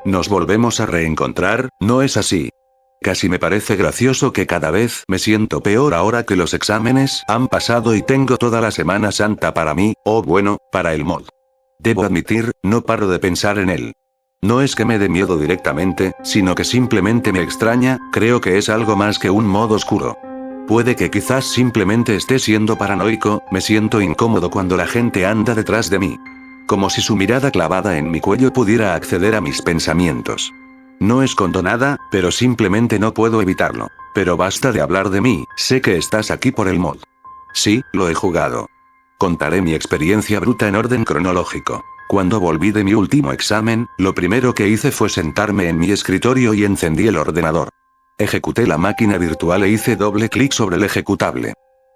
Nos volvemos a reencontrar, ¿no es así? Casi me parece gracioso que cada vez me siento peor ahora que los exámenes han pasado y tengo toda la Semana Santa para mí, o bueno, para el mod. Debo admitir, no paro de pensar en él. No es que me dé miedo directamente, sino que simplemente me extraña, creo que es algo más que un mod oscuro. Puede que quizás simplemente esté siendo paranoico, me siento incómodo cuando la gente anda detrás de mí. Como si su mirada clavada en mi cuello pudiera acceder a mis pensamientos. No escondo nada, pero simplemente no puedo evitarlo. Pero basta de hablar de mí, sé que estás aquí por el mod. Sí, lo he jugado. Contaré mi experiencia bruta en orden cronológico. Cuando volví de mi último examen, lo primero que hice fue sentarme en mi escritorio y encendí el ordenador. Ejecuté la máquina virtual e hice doble clic sobre el ejecutable.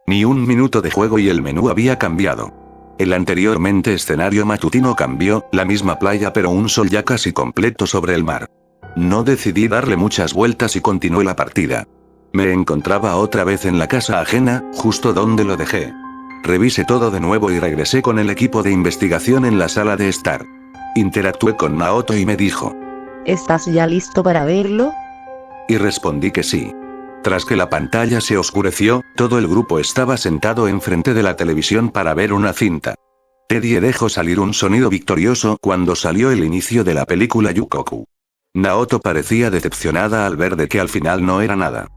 Ni un minuto de juego y el menú había cambiado. El anteriormente escenario matutino cambió, la misma playa pero un sol ya casi completo sobre el mar. No decidí darle muchas vueltas y continué la partida. Me encontraba otra vez en la casa ajena, justo donde lo dejé. Revisé todo de nuevo y regresé con el equipo de investigación en la sala de estar. Interactué con Naoto y me dijo: ¿Estás ya listo para verlo? Y respondí que sí. Tras que la pantalla se oscureció, todo el grupo estaba sentado enfrente de la televisión para ver una cinta. Teddy dejó salir un sonido victorioso cuando salió el inicio de la película Yukoku. Naoto parecía decepcionada al ver de que al final no era nada.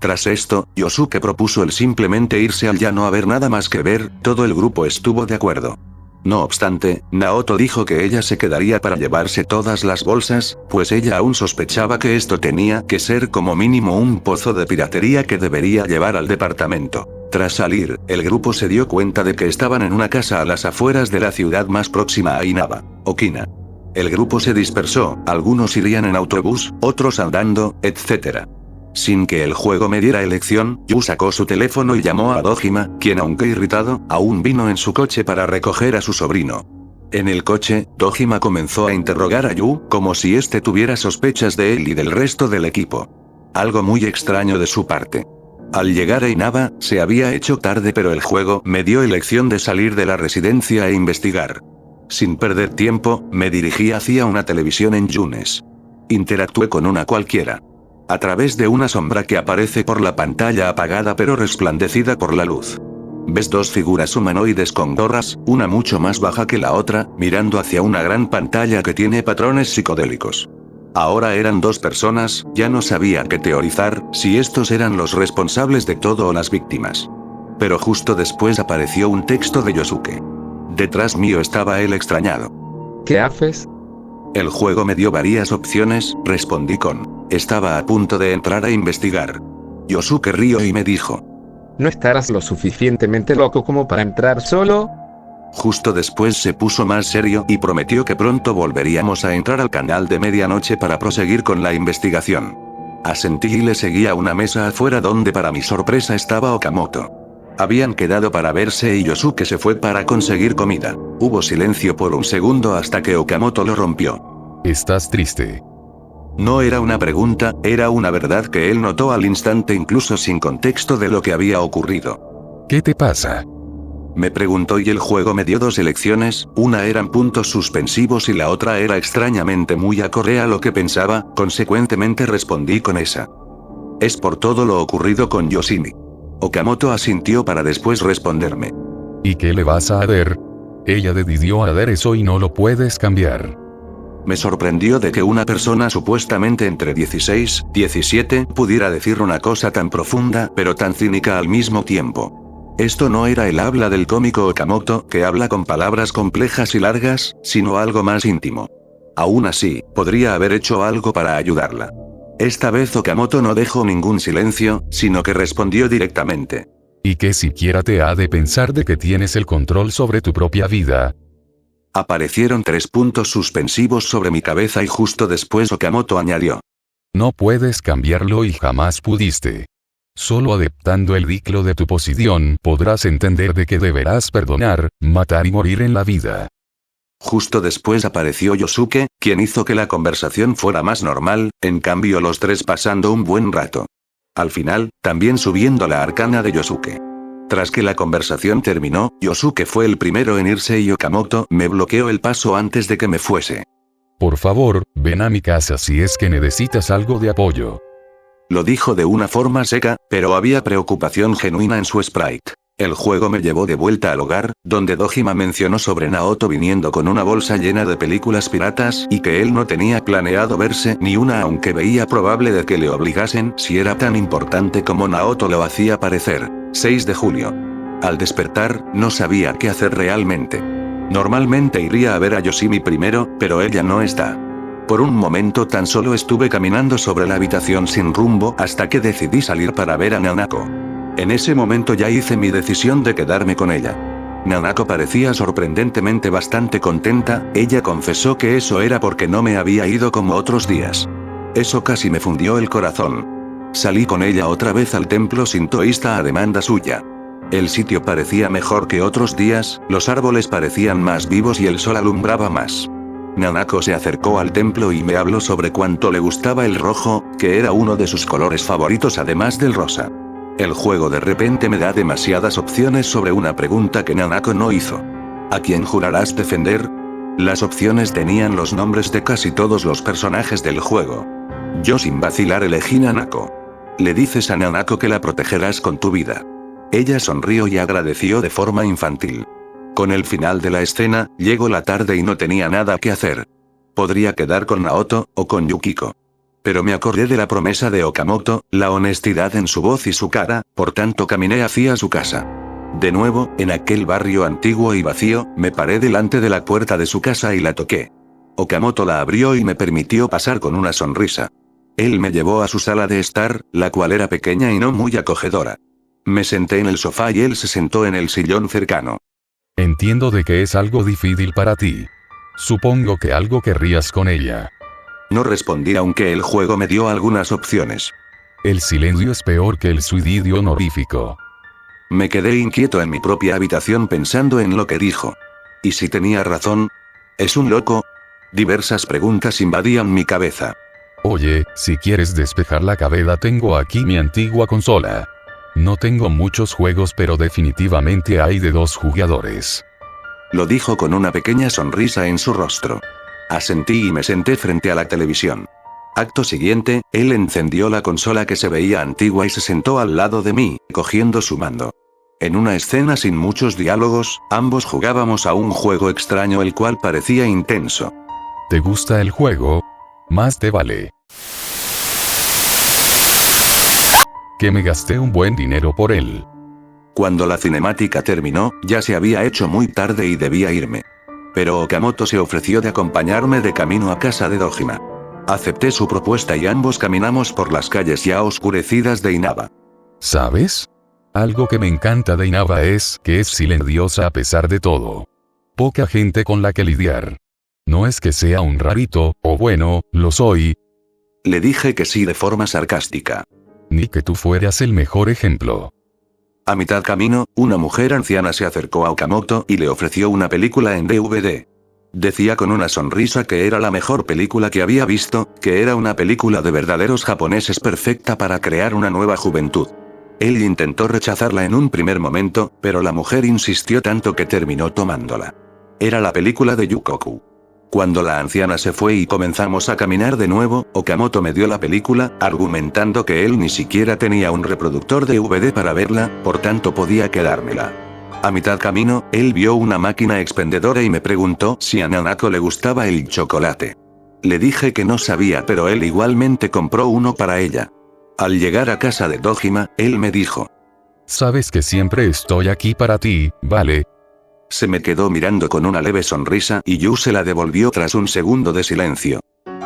Tras esto, Yosuke propuso el simplemente irse al ya no haber nada más que ver, todo el grupo estuvo de acuerdo. No obstante, Naoto dijo que ella se quedaría para llevarse todas las bolsas, pues ella aún sospechaba que esto tenía que ser como mínimo un pozo de piratería que debería llevar al departamento. Tras salir, el grupo se dio cuenta de que estaban en una casa a las afueras de la ciudad más próxima a Inaba, Okina. El grupo se dispersó, algunos irían en autobús, otros andando, etc. Sin que el juego me diera elección, Yu sacó su teléfono y llamó a Dojima, quien aunque irritado, aún vino en su coche para recoger a su sobrino. En el coche, Dojima comenzó a interrogar a Yu, como si este tuviera sospechas de él y del resto del equipo. Algo muy extraño de su parte. Al llegar a Inaba, se había hecho tarde pero el juego me dio elección de salir de la residencia e investigar. Sin perder tiempo, me dirigí hacia una televisión en Yunes. Interactué con una cualquiera. A través de una sombra que aparece por la pantalla apagada pero resplandecida por la luz. Ves dos figuras humanoides con gorras, una mucho más baja que la otra, mirando hacia una gran pantalla que tiene patrones psicodélicos. Ahora eran dos personas, ya no sabía qué teorizar, si estos eran los responsables de todo o las víctimas. Pero justo después apareció un texto de Yosuke. Detrás mío estaba él extrañado. ¿Qué haces? El juego me dio varias opciones, respondí con: estaba a punto de entrar a investigar. Yosuke rió y me dijo: ¿No estarás lo suficientemente loco como para entrar solo? Justo después se puso más serio y prometió que pronto volveríamos a entrar al canal de medianoche para proseguir con la investigación. Asentí y le seguí a una mesa afuera donde para mi sorpresa estaba Okamoto. Habían quedado para verse y Yosuke se fue para conseguir comida. Hubo silencio por un segundo hasta que Okamoto lo rompió. ¿Estás triste? No era una pregunta, era una verdad que él notó al instante incluso sin contexto de lo que había ocurrido. ¿Qué te pasa? Me preguntó y el juego me dio dos elecciones, una eran puntos suspensivos y la otra era extrañamente muy acorde a lo que pensaba, consecuentemente respondí con esa. Es por todo lo ocurrido con Yoshimi. Okamoto asintió para después responderme. ¿Y qué le vas a hacer? Ella decidió hacer eso y no lo puedes cambiar. Me sorprendió de que una persona supuestamente entre 16, 17 pudiera decir una cosa tan profunda, pero tan cínica al mismo tiempo. Esto no era el habla del cómico Okamoto, que habla con palabras complejas y largas, sino algo más íntimo. Aún así, podría haber hecho algo para ayudarla. Esta vez Okamoto no dejó ningún silencio, sino que respondió directamente. ¿Y qué siquiera te ha de pensar de que tienes el control sobre tu propia vida? Aparecieron 3 puntos suspensivos sobre mi cabeza y justo después Okamoto añadió. No puedes cambiarlo y jamás pudiste. Solo adaptando el ciclo de tu posición podrás entender de que deberás perdonar, matar y morir en la vida. Justo después apareció Yosuke, quien hizo que la conversación fuera más normal, en cambio los tres pasando un buen rato. Al final, también subiendo la arcana de Yosuke. Tras que la conversación terminó, Yosuke fue el primero en irse y Okamoto me bloqueó el paso antes de que me fuese. Por favor, ven a mi casa si es que necesitas algo de apoyo. Lo dijo de una forma seca, pero había preocupación genuina en su sprite. El juego me llevó de vuelta al hogar, donde Dojima mencionó sobre Naoto viniendo con una bolsa llena de películas piratas y que él no tenía planeado verse ni una, aunque veía probable de que le obligasen si era tan importante como Naoto lo hacía parecer. 6 de julio. Al despertar, no sabía qué hacer realmente. Normalmente iría a ver a Yoshimi primero, pero ella no está. Por un momento tan solo estuve caminando sobre la habitación sin rumbo hasta que decidí salir para ver a Nanako. En ese momento ya hice mi decisión de quedarme con ella. Nanako parecía sorprendentemente bastante contenta, ella confesó que eso era porque no me había ido como otros días. Eso casi me fundió el corazón. Salí con ella otra vez al templo sintoísta a demanda suya. El sitio parecía mejor que otros días, los árboles parecían más vivos y el sol alumbraba más. Nanako se acercó al templo y me habló sobre cuánto le gustaba el rojo, que era uno de sus colores favoritos además del rosa. El juego de repente me da demasiadas opciones sobre una pregunta que Nanako no hizo. ¿A quién jurarás defender? Las opciones tenían los nombres de casi todos los personajes del juego. Yo sin vacilar elegí Nanako. Le dices a Nanako que la protegerás con tu vida. Ella sonrió y agradeció de forma infantil. Con el final de la escena, llegó la tarde y no tenía nada que hacer. Podría quedar con Naoto, o con Yukiko. Pero me acordé de la promesa de Okamoto, la honestidad en su voz y su cara, por tanto caminé hacia su casa. De nuevo, en aquel barrio antiguo y vacío, me paré delante de la puerta de su casa y la toqué. Okamoto la abrió y me permitió pasar con una sonrisa. Él me llevó a su sala de estar, la cual era pequeña y no muy acogedora. Me senté en el sofá y él se sentó en el sillón cercano. Entiendo de que es algo difícil para ti. Supongo que algo querrías con ella. No respondí aunque el juego me dio algunas opciones. El silencio es peor que el suicidio honorífico. Me quedé inquieto en mi propia habitación pensando en lo que dijo. ¿Y si tenía razón? ¿Es un loco? Diversas preguntas invadían mi cabeza. Oye, si quieres despejar la cabeza tengo aquí mi antigua consola. No tengo muchos juegos pero definitivamente hay de 2 jugadores. Lo dijo con una pequeña sonrisa en su rostro. Asentí y me senté frente a la televisión. Acto siguiente, él encendió la consola que se veía antigua y se sentó al lado de mí, cogiendo su mando. En una escena sin muchos diálogos, ambos jugábamos a un juego extraño el cual parecía intenso. ¿Te gusta el juego? Más te vale. Que me gasté un buen dinero por él. Cuando la cinemática terminó, ya se había hecho muy tarde y debía irme. Pero Okamoto se ofreció de acompañarme de camino a casa de Dojima. Acepté su propuesta y ambos caminamos por las calles ya oscurecidas de Inaba. ¿Sabes? Algo que me encanta de Inaba es que es silenciosa a pesar de todo. Poca gente con la que lidiar. No es que sea un rarito, o bueno, lo soy. Le dije que sí de forma sarcástica. Ni que tú fueras el mejor ejemplo. A mitad camino, una mujer anciana se acercó a Okamoto y le ofreció una película en DVD. Decía con una sonrisa que era la mejor película que había visto, que era una película de verdaderos japoneses perfecta para crear una nueva juventud. Él intentó rechazarla en un primer momento, pero la mujer insistió tanto que terminó tomándola. Era la película de Yukoku. Cuando la anciana se fue y comenzamos a caminar de nuevo, Okamoto me dio la película, argumentando que él ni siquiera tenía un reproductor de DVD para verla, por tanto podía quedármela. A mitad camino, él vio una máquina expendedora y me preguntó si a Nanako le gustaba el chocolate. Le dije que no sabía, pero él igualmente compró uno para ella. Al llegar a casa de Dojima, él me dijo: Sabes que siempre estoy aquí para ti, ¿vale? Se me quedó mirando con una leve sonrisa y Yu se la devolvió tras un segundo de silencio.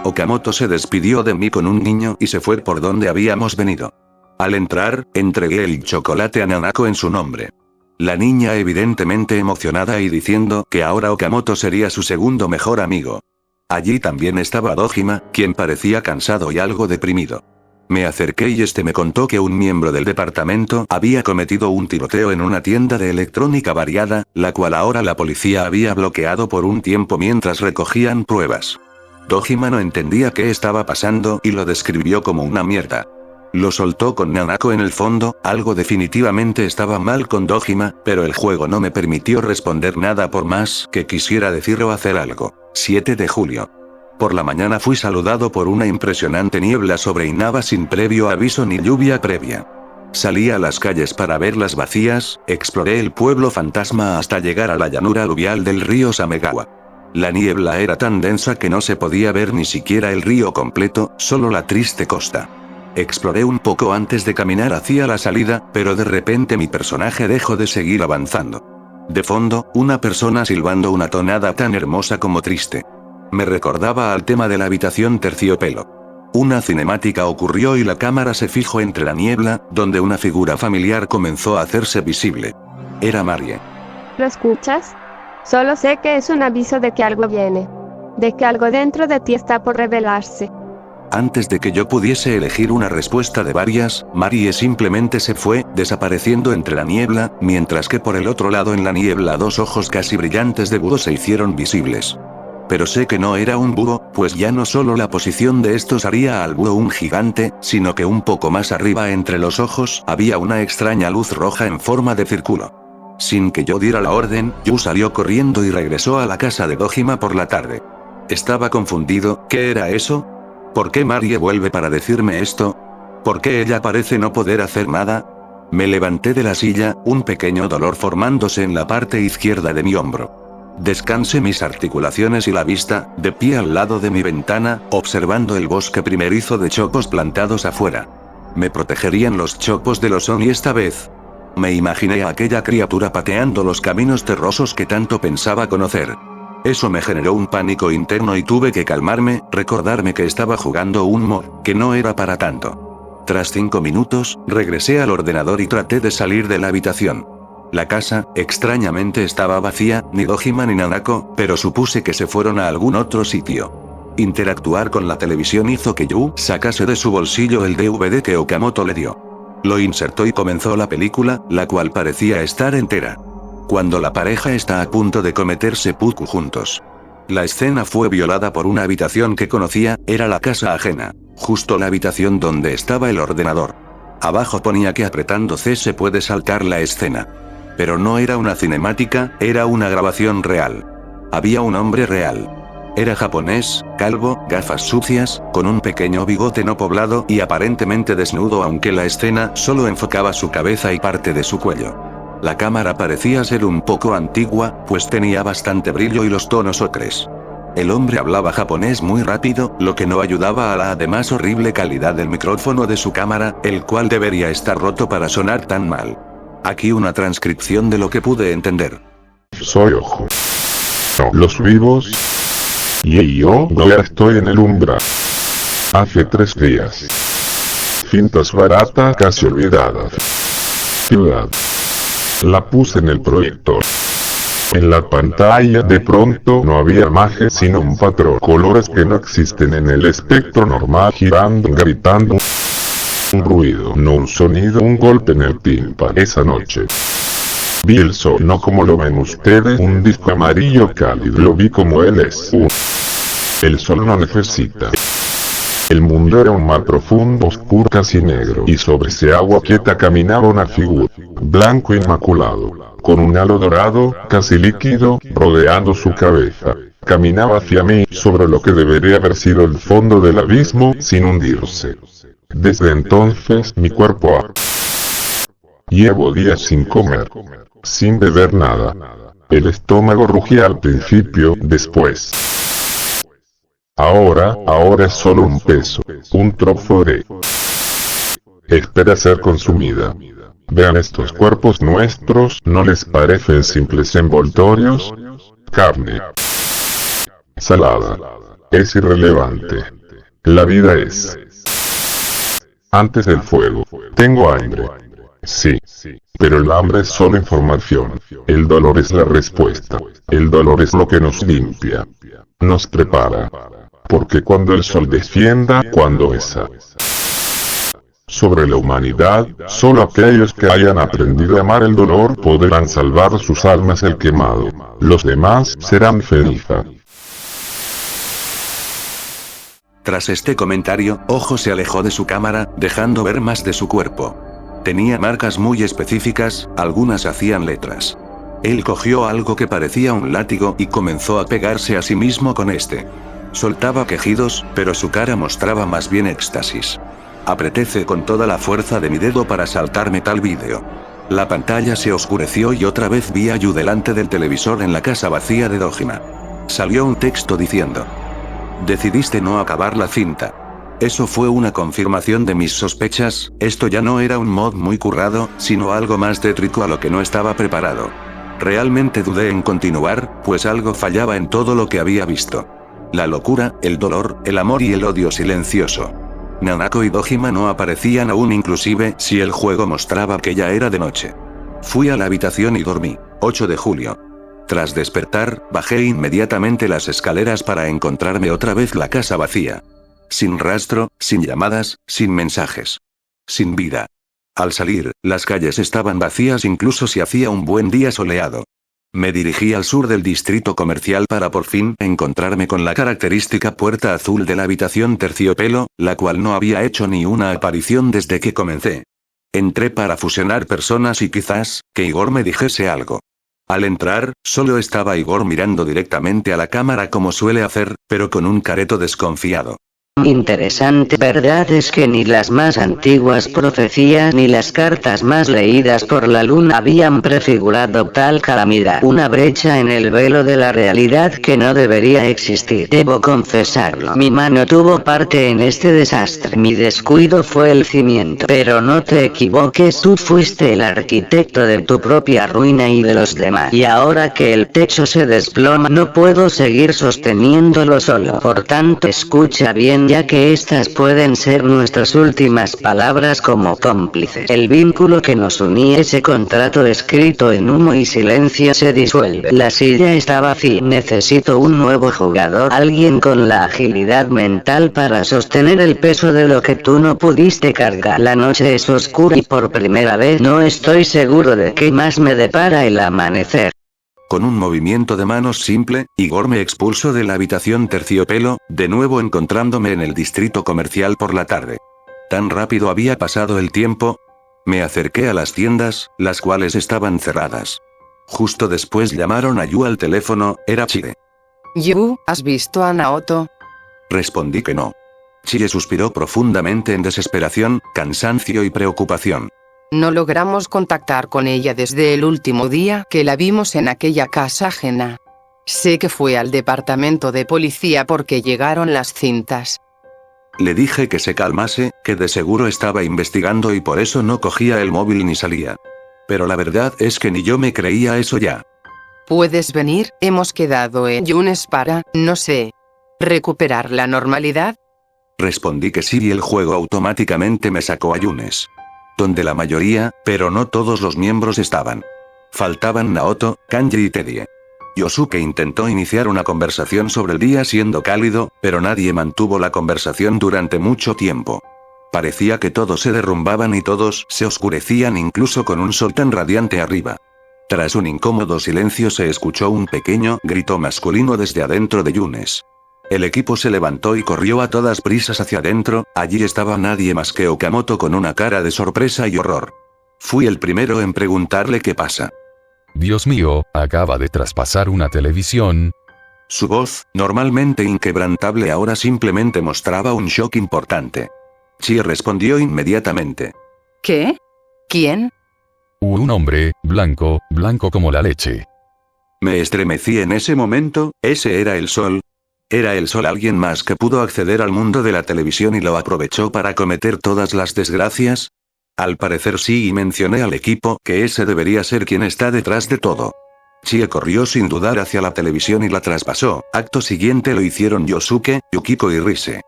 Okamoto se despidió de mí con un niño y se fue por donde habíamos venido. Al entrar, entregué el chocolate a Nanako en su nombre. La niña evidentemente emocionada y diciendo que ahora Okamoto sería su segundo mejor amigo. Allí también estaba Dojima, quien parecía cansado y algo deprimido. Me acerqué y me contó que un miembro del departamento había cometido un tiroteo en una tienda de electrónica variada, la cual ahora la policía había bloqueado por un tiempo mientras recogían pruebas. Dojima no entendía qué estaba pasando y lo describió como una mierda. Lo soltó con Nanako en el fondo, algo definitivamente estaba mal con Dojima, pero el juego no me permitió responder nada por más que quisiera decir o hacer algo. 7 de julio. Por la mañana fui saludado por una impresionante niebla sobre Inaba sin previo aviso ni lluvia previa. Salí a las calles para verlas vacías, exploré el pueblo fantasma hasta llegar a la llanura aluvial del río Samegawa. La niebla era tan densa que no se podía ver ni siquiera el río completo, solo la triste costa. Exploré un poco antes de caminar hacia la salida, pero de repente mi personaje dejó de seguir avanzando. De fondo, una persona silbando una tonada tan hermosa como triste. Me recordaba al tema de la habitación terciopelo. Una cinemática ocurrió y la cámara se fijó entre la niebla, donde una figura familiar comenzó a hacerse visible. Era Marie. ¿Lo escuchas? Solo sé que es un aviso de que algo viene. De que algo dentro de ti está por revelarse. Antes de que yo pudiese elegir una respuesta de varias, Marie simplemente se fue, desapareciendo entre la niebla, mientras que por el otro lado en la niebla dos ojos casi brillantes de búho se hicieron visibles. Pero sé que no era un búho, pues ya no solo la posición de estos haría al búho un gigante, sino que un poco más arriba entre los ojos había una extraña luz roja en forma de círculo. Sin que yo diera la orden, Yu salió corriendo y regresó a la casa de Dojima por la tarde. Estaba confundido. ¿Qué era eso? ¿Por qué Marie vuelve para decirme esto? ¿Por qué ella parece no poder hacer nada? Me levanté de la silla, un pequeño dolor formándose en la parte izquierda de mi hombro. Descansé mis articulaciones y la vista, de pie al lado de mi ventana, observando el bosque primerizo de chopos plantados afuera. ¿Me protegerían los chopos del oso y esta vez? Me imaginé a aquella criatura pateando los caminos terrosos que tanto pensaba conocer. Eso me generó un pánico interno y tuve que calmarme, recordarme que estaba jugando un mod, que no era para tanto. Tras 5 minutos, regresé al ordenador y traté de salir de la habitación. La casa, extrañamente estaba vacía, ni Dojima ni Nanako, pero supuse que se fueron a algún otro sitio. Interactuar con la televisión hizo que Yu sacase de su bolsillo el DVD que Okamoto le dio. Lo insertó y comenzó la película, la cual parecía estar entera. Cuando la pareja está a punto de cometer seppuku juntos. La escena fue violada por una habitación que conocía, era la casa ajena, justo la habitación donde estaba el ordenador. Abajo ponía que apretando C se puede saltar la escena. Pero no era una cinemática, era una grabación real. Había un hombre real. Era japonés, calvo, gafas sucias, con un pequeño bigote no poblado y aparentemente desnudo, aunque la escena solo enfocaba su cabeza y parte de su cuello. La cámara parecía ser un poco antigua, pues tenía bastante brillo y los tonos ocres. El hombre hablaba japonés muy rápido, lo que no ayudaba a la además horrible calidad del micrófono de su cámara, el cual debería estar roto para sonar tan mal. Aquí una transcripción de lo que pude entender. Soy Ojo. Los vivos. Y yo ya estoy en el umbral. Hace 3 días. Fintas baratas casi olvidadas. Ciudad. La puse en el proyector. En la pantalla de pronto no había imagen sino un patrón. Colores que no existen en el espectro normal girando, gritando. Un ruido, no un sonido, un golpe en el tímpano. Esa noche vi el sol, no como lo ven ustedes, un disco amarillo cálido. Lo vi como él es. El sol no necesita. El mundo era un mar profundo, oscuro, casi negro, y sobre ese agua quieta caminaba una figura, blanco inmaculado, con un halo dorado, casi líquido, rodeando su cabeza. Caminaba hacia mí, sobre lo que debería haber sido el fondo del abismo, sin hundirse. Desde entonces, mi cuerpo llevo días sin comer, sin beber nada. El estómago rugía al principio, después. Ahora es solo un peso, un trozo de... espera ser consumida. Vean estos cuerpos nuestros, ¿no les parecen simples envoltorios? Carne. Salada. Es irrelevante. La vida es... antes del fuego. Tengo hambre. Sí. Pero el hambre es solo información. El dolor es la respuesta. El dolor es lo que nos limpia. Nos prepara. Porque cuando el sol descienda, cuando esa sobre la humanidad, solo aquellos que hayan aprendido a amar el dolor podrán salvar sus almas del quemado. Los demás serán felices. Tras este comentario, Ojo se alejó de su cámara, dejando ver más de su cuerpo. Tenía marcas muy específicas, algunas hacían letras. Él cogió algo que parecía un látigo y comenzó a pegarse a sí mismo con este. Soltaba quejidos, pero su cara mostraba más bien éxtasis. Apreté C con toda la fuerza de mi dedo para saltarme tal vídeo. La pantalla se oscureció y otra vez vi a Yu delante del televisor en la casa vacía de Dojima. Salió un texto diciendo: decidiste no acabar la cinta. Eso fue una confirmación de mis sospechas. Esto ya no era un mod muy currado, sino algo más tétrico a lo que no estaba preparado. Realmente dudé en continuar, pues algo fallaba en todo lo que había visto. La locura, el dolor, el amor y el odio silencioso. Nanako y Dojima no aparecían aún, inclusive si el juego mostraba que ya era de noche. Fui a la habitación y dormí. 8 de julio. Tras despertar, bajé inmediatamente las escaleras para encontrarme otra vez la casa vacía. Sin rastro, sin llamadas, sin mensajes. Sin vida. Al salir, las calles estaban vacías incluso si hacía un buen día soleado. Me dirigí al sur del distrito comercial para por fin encontrarme con la característica puerta azul de la habitación Terciopelo, la cual no había hecho ni una aparición desde que comencé. Entré para fusionar personas y quizás, que Igor me dijese algo. Al entrar, solo estaba Igor mirando directamente a la cámara como suele hacer, pero con un careto desconfiado. Interesante, verdad es que ni las más antiguas profecías ni las cartas más leídas por la luna habían prefigurado tal calamidad. Una brecha en el velo de la realidad que no debería existir. Debo confesarlo. Mi mano tuvo parte en este desastre. Mi descuido fue el cimiento. Pero no te equivoques, tú fuiste el arquitecto de tu propia ruina y de los demás. Y ahora que el techo se desploma no puedo seguir sosteniéndolo solo. Por tanto, escucha bien, ya que estas pueden ser nuestras últimas palabras como cómplices. El vínculo que nos unía, ese contrato escrito en humo y silencio, se disuelve. La silla está vacía. Necesito un nuevo jugador, alguien con la agilidad mental para sostener el peso de lo que tú no pudiste cargar. La noche es oscura y por primera vez no estoy seguro de qué más me depara el amanecer. Con un movimiento de manos simple, Igor me expulsó de la habitación Terciopelo, de nuevo encontrándome en el distrito comercial por la tarde. Tan rápido había pasado el tiempo. Me acerqué a las tiendas, las cuales estaban cerradas. Justo después llamaron a Yu al teléfono, era Chie. Yu, ¿has visto a Naoto? Respondí que no. Chie suspiró profundamente en desesperación, cansancio y preocupación. No logramos contactar con ella desde el último día que la vimos en aquella casa ajena. Sé que fue al departamento de policía porque llegaron las cintas. Le dije que se calmase, que de seguro estaba investigando y por eso no cogía el móvil ni salía. Pero la verdad es que ni yo me creía eso ya. ¿Puedes venir? Hemos quedado en Yunes para, no sé, recuperar la normalidad. Respondí que sí y el juego automáticamente me sacó a Yunes, donde la mayoría, pero no todos los miembros estaban. Faltaban Naoto, Kanji y Teddy. Yosuke intentó iniciar una conversación sobre el día siendo cálido, pero nadie mantuvo la conversación durante mucho tiempo. Parecía que todos se derrumbaban y todos se oscurecían incluso con un sol tan radiante arriba. Tras un incómodo silencio se escuchó un pequeño grito masculino desde adentro de Yunes. El equipo se levantó y corrió a todas prisas hacia adentro. Allí estaba nadie más que Okamoto con una cara de sorpresa y horror. Fui el primero en preguntarle qué pasa. Dios mío, acaba de traspasar una televisión. Su voz, normalmente inquebrantable, ahora simplemente mostraba un shock importante. Chie respondió inmediatamente. ¿Qué? ¿Quién? Un hombre, blanco como la leche. Me estremecí en ese momento. Ese era el sol. ¿Era el sol alguien más que pudo acceder al mundo de la televisión y lo aprovechó para cometer todas las desgracias? Al parecer sí, y mencioné al equipo que ese debería ser quien está detrás de todo. Chie corrió sin dudar hacia la televisión y la traspasó. Acto siguiente lo hicieron Yosuke, Yukiko y Rise.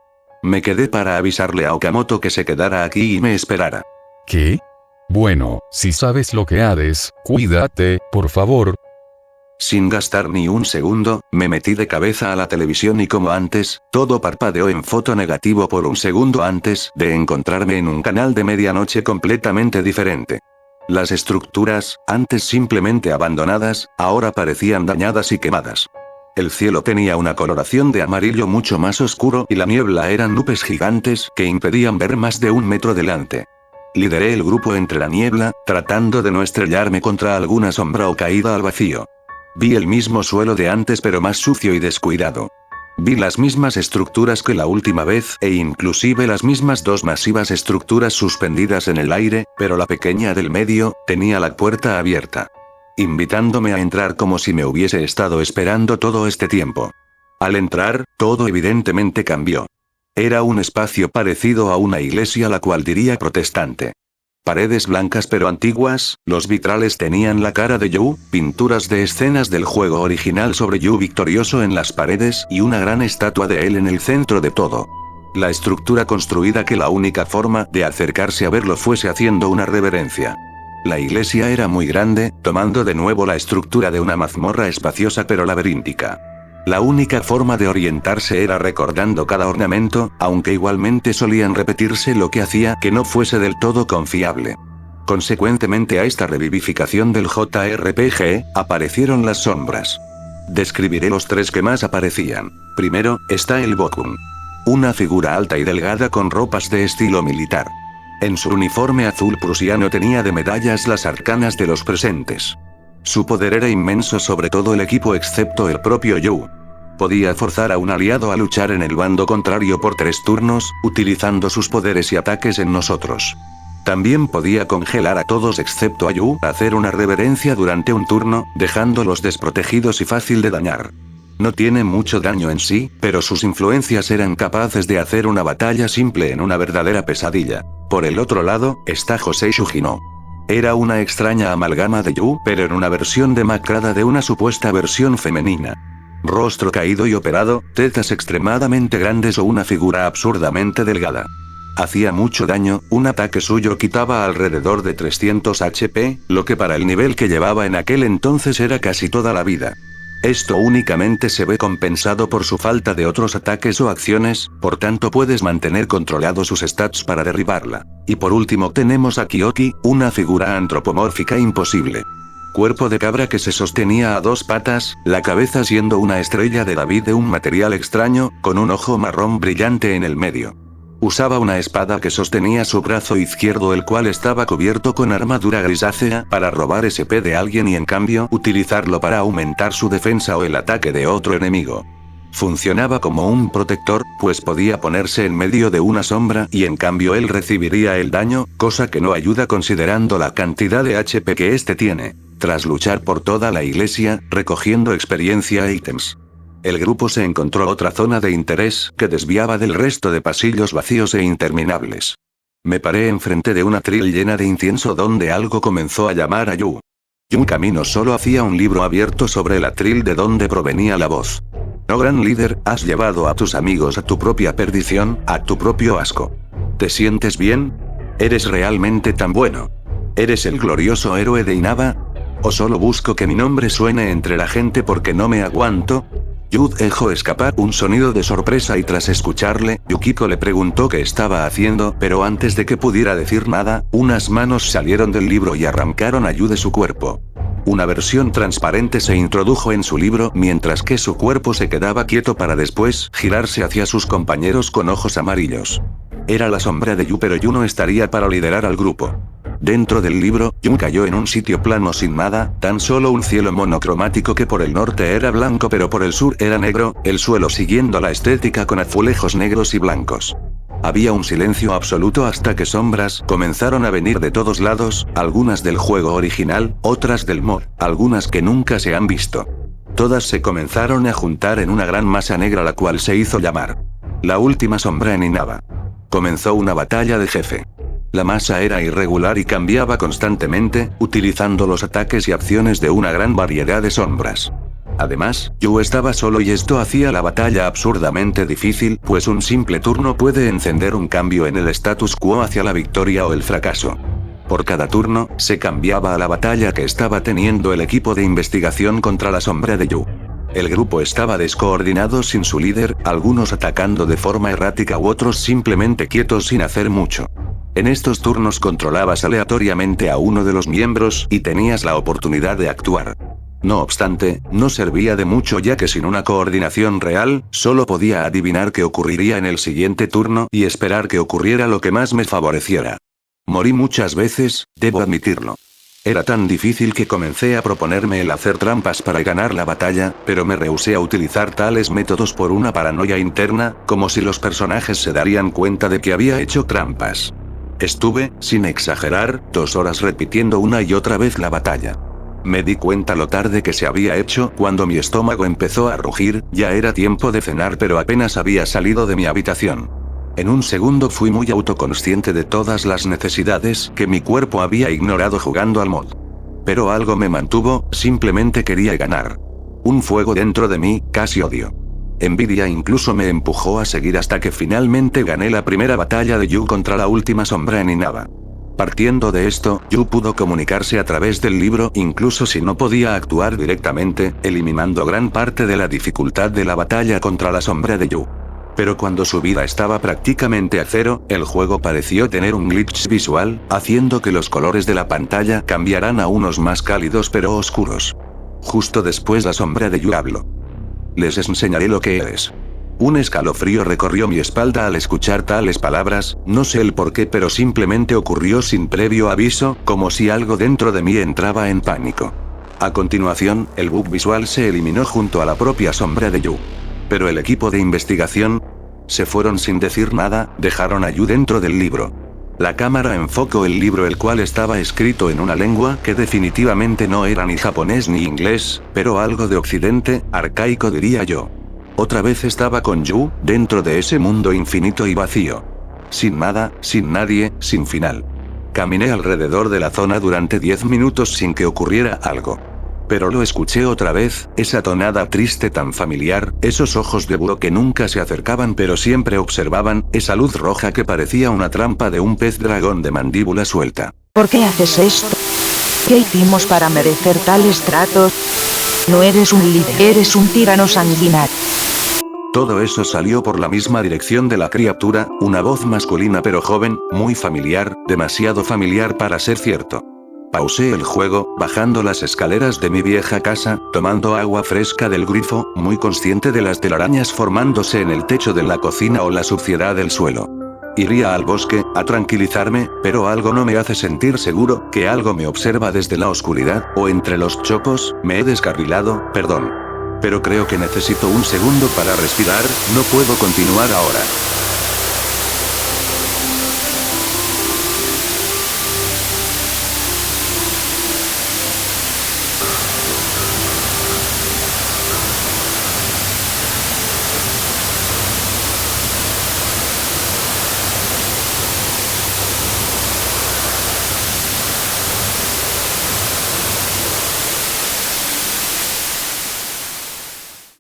Me quedé para avisarle a Okamoto que se quedara aquí y me esperara. ¿Qué? Bueno, si sabes lo que haces, cuídate, por favor. Sin gastar ni un segundo, me metí de cabeza a la televisión y como antes, todo parpadeó en foto negativo por un segundo antes de encontrarme en un canal de medianoche completamente diferente. Las estructuras, antes simplemente abandonadas, ahora parecían dañadas y quemadas. El cielo tenía una coloración de amarillo mucho más oscuro y la niebla eran nubes gigantes que impedían ver más de 1 metro delante. Lideré el grupo entre la niebla, tratando de no estrellarme contra alguna sombra o caída al vacío. Vi el mismo suelo de antes pero más sucio y descuidado. Vi las mismas estructuras que la última vez e inclusive las mismas dos masivas estructuras suspendidas en el aire, pero la pequeña del medio, tenía la puerta abierta, invitándome a entrar como si me hubiese estado esperando todo este tiempo. Al entrar, todo evidentemente cambió. Era un espacio parecido a una iglesia, la cual diría protestante. Paredes blancas pero antiguas, los vitrales tenían la cara de Yu, pinturas de escenas del juego original sobre Yu victorioso en las paredes y una gran estatua de él en el centro de todo. La estructura construida que la única forma de acercarse a verlo fuese haciendo una reverencia. La iglesia era muy grande, tomando de nuevo la estructura de una mazmorra espaciosa pero laberíntica. La única forma de orientarse era recordando cada ornamento, aunque igualmente solían repetirse, lo que hacía que no fuese del todo confiable. Consecuentemente a esta revivificación del JRPG, aparecieron las sombras. Describiré los tres que más aparecían. Primero, está el Bokun. Una figura alta y delgada con ropas de estilo militar. En su uniforme azul prusiano tenía de medallas las arcanas de los presentes. Su poder era inmenso sobre todo el equipo excepto el propio Yu. Podía forzar a un aliado a luchar en el bando contrario por 3 turnos, utilizando sus poderes y ataques en nosotros. También podía congelar a todos excepto a Yu, hacer una reverencia durante un turno, dejándolos desprotegidos y fácil de dañar. No tiene mucho daño en sí, pero sus influencias eran capaces de hacer una batalla simple en una verdadera pesadilla. Por el otro lado, está Josei Shujino. Era una extraña amalgama de Yu, pero en una versión demacrada de una supuesta versión femenina. Rostro caído y operado, tetas extremadamente grandes o una figura absurdamente delgada. Hacía mucho daño, un ataque suyo quitaba alrededor de 300 HP, lo que para el nivel que llevaba en aquel entonces era casi toda la vida. Esto únicamente se ve compensado por su falta de otros ataques o acciones, por tanto puedes mantener controlados sus stats para derribarla. Y por último tenemos a Kyoki, una figura antropomórfica imposible. Cuerpo de cabra que se sostenía a 2 patas, la cabeza siendo una estrella de David de un material extraño, con un ojo marrón brillante en el medio. Usaba una espada que sostenía su brazo izquierdo, el cual estaba cubierto con armadura grisácea, para robar SP de alguien y en cambio utilizarlo para aumentar su defensa o el ataque de otro enemigo. Funcionaba como un protector, pues podía ponerse en medio de una sombra y en cambio él recibiría el daño, cosa que no ayuda considerando la cantidad de HP que este tiene. Tras luchar por toda la iglesia, recogiendo experiencia e ítems, el grupo se encontró otra zona de interés que desviaba del resto de pasillos vacíos e interminables. Me paré enfrente de una atril llena de incienso donde algo comenzó a llamar a Yu. Yu camino solo hacía un libro abierto sobre el atril de donde provenía la voz. No, gran líder, has llevado a tus amigos a tu propia perdición, a tu propio asco. ¿Te sientes bien? ¿Eres realmente tan bueno? ¿Eres el glorioso héroe de Inaba? ¿O solo busco que mi nombre suene entre la gente porque no me aguanto? Yu dejó escapar un sonido de sorpresa y tras escucharle, Yukiko le preguntó qué estaba haciendo, pero antes de que pudiera decir nada, unas manos salieron del libro y arrancaron a Yu de su cuerpo. Una versión transparente se introdujo en su libro mientras que su cuerpo se quedaba quieto para después girarse hacia sus compañeros con ojos amarillos. Era la sombra de Yu, pero Yu no estaría para liderar al grupo. Dentro del libro, Yu cayó en un sitio plano sin nada, tan solo un cielo monocromático que por el norte era blanco pero por el sur era negro, el suelo siguiendo la estética con azulejos negros y blancos. Había un silencio absoluto hasta que sombras comenzaron a venir de todos lados, algunas del juego original, otras del mod, algunas que nunca se han visto. Todas se comenzaron a juntar en una gran masa negra, la cual se hizo llamar la última sombra en Inaba. Comenzó una batalla de jefe. La masa era irregular y cambiaba constantemente, utilizando los ataques y acciones de una gran variedad de sombras. Además, Yu estaba solo y esto hacía la batalla absurdamente difícil, pues un simple turno puede encender un cambio en el status quo hacia la victoria o el fracaso. Por cada turno, se cambiaba a la batalla que estaba teniendo el equipo de investigación contra la sombra de Yu. El grupo estaba descoordinado sin su líder, algunos atacando de forma errática u otros simplemente quietos sin hacer mucho. En estos turnos controlabas aleatoriamente a uno de los miembros y tenías la oportunidad de actuar. No obstante, no servía de mucho ya que sin una coordinación real, solo podía adivinar qué ocurriría en el siguiente turno y esperar que ocurriera lo que más me favoreciera. Morí muchas veces, debo admitirlo. Era tan difícil que comencé a proponerme el hacer trampas para ganar la batalla, pero me rehusé a utilizar tales métodos por una paranoia interna, como si los personajes se darían cuenta de que había hecho trampas. Estuve, sin exagerar, 2 horas repitiendo una y otra vez la batalla. Me di cuenta lo tarde que se había hecho cuando mi estómago empezó a rugir, ya era tiempo de cenar pero apenas había salido de mi habitación. En un segundo fui muy autoconsciente de todas las necesidades que mi cuerpo había ignorado jugando al mod. Pero algo me mantuvo, simplemente quería ganar. Un fuego dentro de mí, casi odio. Envidia incluso me empujó a seguir hasta que finalmente gané la primera batalla de Yu contra la última sombra en Inaba. Partiendo de esto, Yu pudo comunicarse a través del libro incluso si no podía actuar directamente, eliminando gran parte de la dificultad de la batalla contra la sombra de Yu. Pero cuando su vida estaba prácticamente a cero, el juego pareció tener un glitch visual, haciendo que los colores de la pantalla cambiaran a unos más cálidos pero oscuros. Justo después la sombra de Yu habló. Les enseñaré lo que es. Un escalofrío recorrió mi espalda al escuchar tales palabras, no sé el por qué pero simplemente ocurrió sin previo aviso, como si algo dentro de mí entraba en pánico. A continuación, el bug visual se eliminó junto a la propia sombra de Yu. Pero el equipo de investigación se fueron sin decir nada, dejaron a Yu dentro del libro. La cámara enfocó el libro el cual estaba escrito en una lengua que definitivamente no era ni japonés ni inglés, pero algo de occidente, arcaico diría yo. Otra vez estaba con Yu, dentro de ese mundo infinito y vacío. Sin nada, sin nadie, sin final. Caminé alrededor de la zona durante 10 minutos sin que ocurriera algo. Pero lo escuché otra vez, esa tonada triste tan familiar, esos ojos de búho que nunca se acercaban pero siempre observaban, esa luz roja que parecía una trampa de un pez dragón de mandíbula suelta. ¿Por qué haces esto? ¿Qué hicimos para merecer tales tratos? No eres un líder, eres un tirano sanguinario. Todo eso salió por la misma dirección de la criatura, una voz masculina pero joven, muy familiar, demasiado familiar para ser cierto. Pausé el juego, bajando las escaleras de mi vieja casa, tomando agua fresca del grifo, muy consciente de las telarañas formándose en el techo de la cocina o la suciedad del suelo. Iría al bosque, a tranquilizarme, pero algo no me hace sentir seguro, que algo me observa desde la oscuridad, o entre los chopos, me he descarrilado, perdón. Pero creo que necesito un segundo para respirar, no puedo continuar ahora.